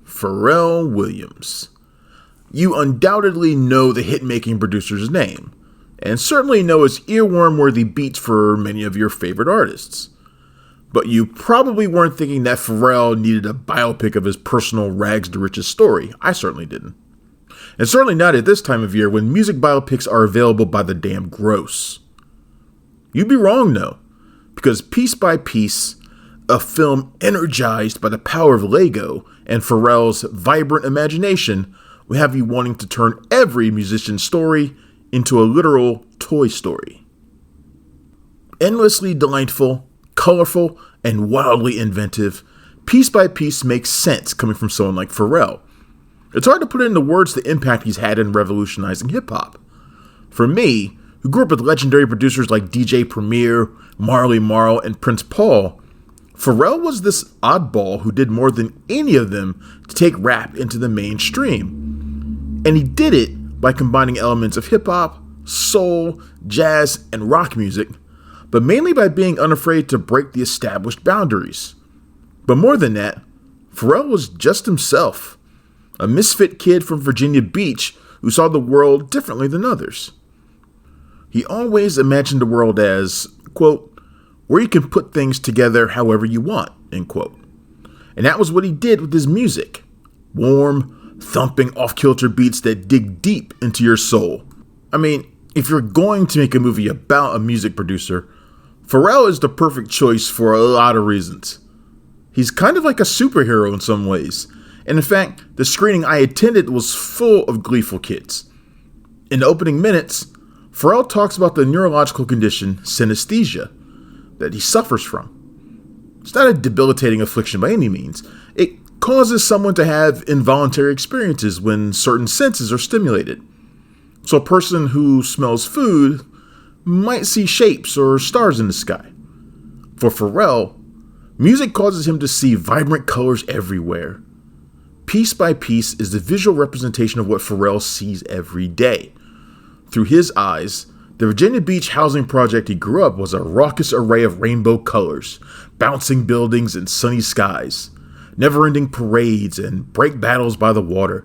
Pharrell Williams. You undoubtedly know the hit-making producer's name, and certainly know his earworm-worthy beats for many of your favorite artists. But you probably weren't thinking that Pharrell needed a biopic of his personal rags-to-riches story. I certainly didn't. And certainly not at this time of year when music biopics are available by the damn gross. You'd be wrong, though, because piece by piece, a film energized by the power of Lego and Pharrell's vibrant imagination will have you wanting to turn every musician's story into a literal Toy Story. Endlessly delightful, colorful, and wildly inventive, piece by piece makes sense coming from someone like Pharrell. It's hard to put into words the impact he's had in revolutionizing hip-hop. For me, who grew up with legendary producers like DJ Premier, Marley Marl, and Prince Paul, Pharrell was this oddball who did more than any of them to take rap into the mainstream. And he did it by combining elements of hip-hop, soul, jazz, and rock music, but mainly by being unafraid to break the established boundaries. But more than that, Pharrell was just himself, a misfit kid from Virginia Beach who saw the world differently than others. He always imagined the world as, quote, where you can put things together however you want, end quote. And that was what he did with his music. Warm, thumping off-kilter beats that dig deep into your soul. I mean, if you're going to make a movie about a music producer, Pharrell is the perfect choice for a lot of reasons. He's kind of like a superhero in some ways. And in fact, the screening I attended was full of gleeful kids. In the opening minutes, Pharrell talks about the neurological condition synesthesia that he suffers from. It's not a debilitating affliction by any means. It causes someone to have involuntary experiences when certain senses are stimulated. So a person who smells food might see shapes or stars in the sky. For Pharrell, music causes him to see vibrant colors everywhere. Piece by piece is the visual representation of what Pharrell sees every day. Through his eyes, the Virginia Beach housing project he grew up was a raucous array of rainbow colors, bouncing buildings and sunny skies, never-ending parades and break battles by the water.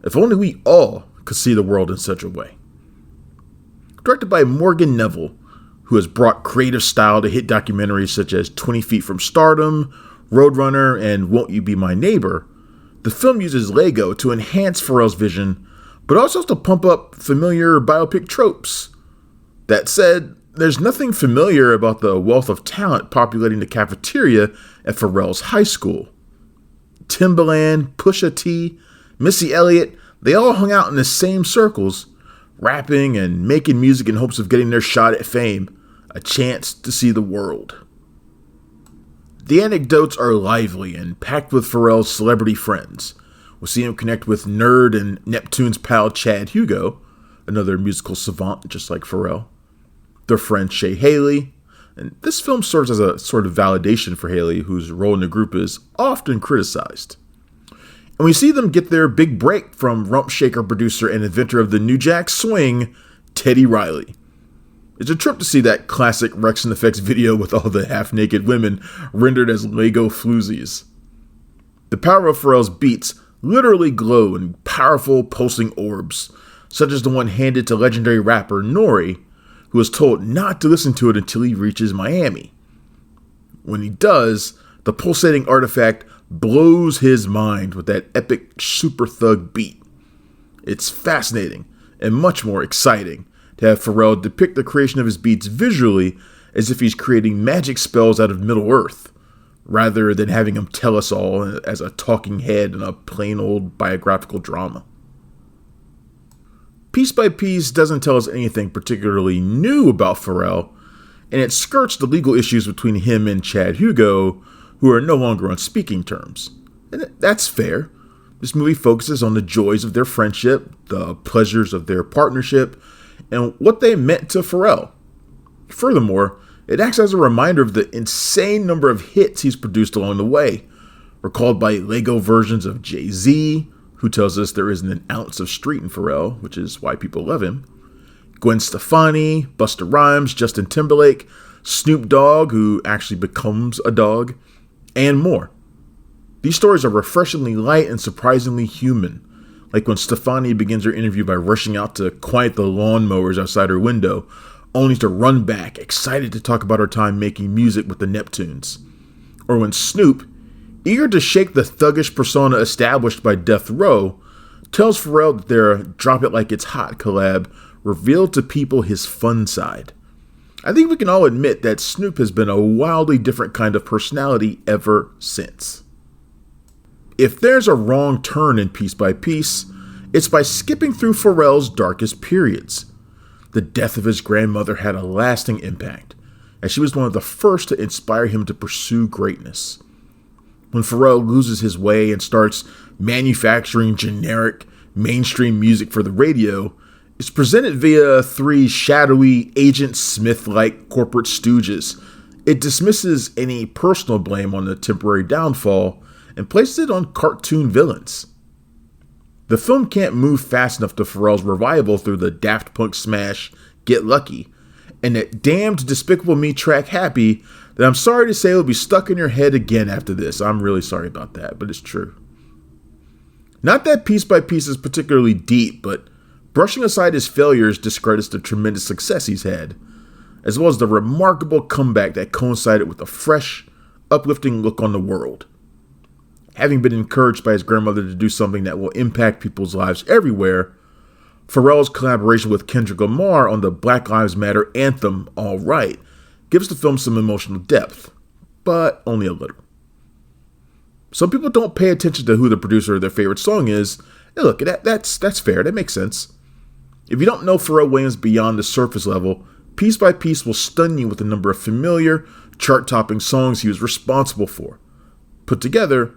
If only we all could see the world in such a way. Directed by Morgan Neville, who has brought creative style to hit documentaries such as 20 Feet from Stardom, Roadrunner, and Won't You Be My Neighbor, the film uses Lego to enhance Pharrell's vision, but also to pump up familiar biopic tropes. That said, there's nothing familiar about the wealth of talent populating the cafeteria at Pharrell's high school. Timbaland, Pusha T, Missy Elliott, they all hung out in the same circles, rapping and making music in hopes of getting their shot at fame, a chance to see the world. The anecdotes are lively and packed with Pharrell's celebrity friends. We'll see him connect with Nerd and Neptune's pal Chad Hugo, another musical savant just like Pharrell, their friend Shay Haley, and this film serves as a sort of validation for Haley, whose role in the group is often criticized. And we see them get their big break from Rump Shaker producer and inventor of the New Jack Swing, Teddy Riley. It's a trip to see that classic Rex and Effects video with all the half-naked women rendered as Lego floozies. The power of Pharrell's beats literally glow in powerful pulsing orbs, such as the one handed to legendary rapper Nori, who is told not to listen to it until he reaches Miami. When he does, the pulsating artifact blows his mind with that epic super thug beat. It's fascinating and much more exciting to have Pharrell depict the creation of his beats visually as if he's creating magic spells out of Middle-earth, rather than having him tell us all as a talking head in a plain old biographical drama. Piece by Piece doesn't tell us anything particularly new about Pharrell, and it skirts the legal issues between him and Chad Hugo, who are no longer on speaking terms. And that's fair. This movie focuses on the joys of their friendship, the pleasures of their partnership, and what they meant to Pharrell. Furthermore, it acts as a reminder of the insane number of hits he's produced along the way, recalled by Lego versions of Jay-Z, who tells us there isn't an ounce of street in Pharrell, which is why people love him, Gwen Stefani, Busta Rhymes, Justin Timberlake, Snoop Dogg, who actually becomes a dog, and more. These stories are refreshingly light and surprisingly human, like when Stefani begins her interview by rushing out to quiet the lawnmowers outside her window, only to run back, excited to talk about her time making music with the Neptunes. Or when Snoop, eager to shake the thuggish persona established by Death Row, tells Pharrell that their Drop It Like It's Hot collab revealed to people his fun side. I think we can all admit that Snoop has been a wildly different kind of personality ever since. If there's a wrong turn in Piece by Piece, it's by skipping through Pharrell's darkest periods. The death of his grandmother had a lasting impact, as she was one of the first to inspire him to pursue greatness. When Pharrell loses his way and starts manufacturing generic, mainstream music for the radio, it's presented via three shadowy, Agent Smith-like corporate stooges. It dismisses any personal blame on the temporary downfall and places it on cartoon villains. The film can't move fast enough to Pharrell's revival through the Daft Punk smash Get Lucky, and that damned Despicable Me track Happy that I'm sorry to say will be stuck in your head again after this. I'm really sorry about that, but it's true. Not that Piece by Piece is particularly deep, but brushing aside his failures discredits the tremendous success he's had, as well as the remarkable comeback that coincided with a fresh, uplifting look on the world. Having been encouraged by his grandmother to do something that will impact people's lives everywhere, Pharrell's collaboration with Kendrick Lamar on the Black Lives Matter anthem, All Right, gives the film some emotional depth, but only a little. Some people don't pay attention to who the producer of their favorite song is. And look, that's fair, that makes sense. If you don't know Pharrell Williams beyond the surface level, Piece by Piece will stun you with the number of familiar, chart-topping songs he was responsible for. Put together,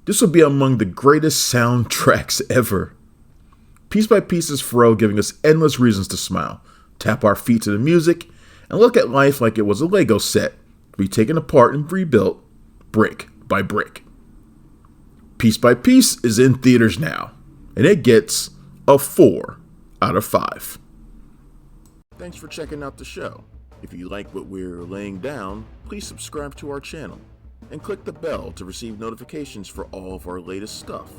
this will be among the greatest soundtracks ever. Piece by Piece is Pharrell giving us endless reasons to smile, tap our feet to the music, and look at life like it was a Lego set to be taken apart and rebuilt brick by brick. Piece by Piece is in theaters now, and it gets a 4 out of 5. Thanks for checking out the show. If you like what we're laying down, please subscribe to our channel and click the bell to receive notifications for all of our latest stuff.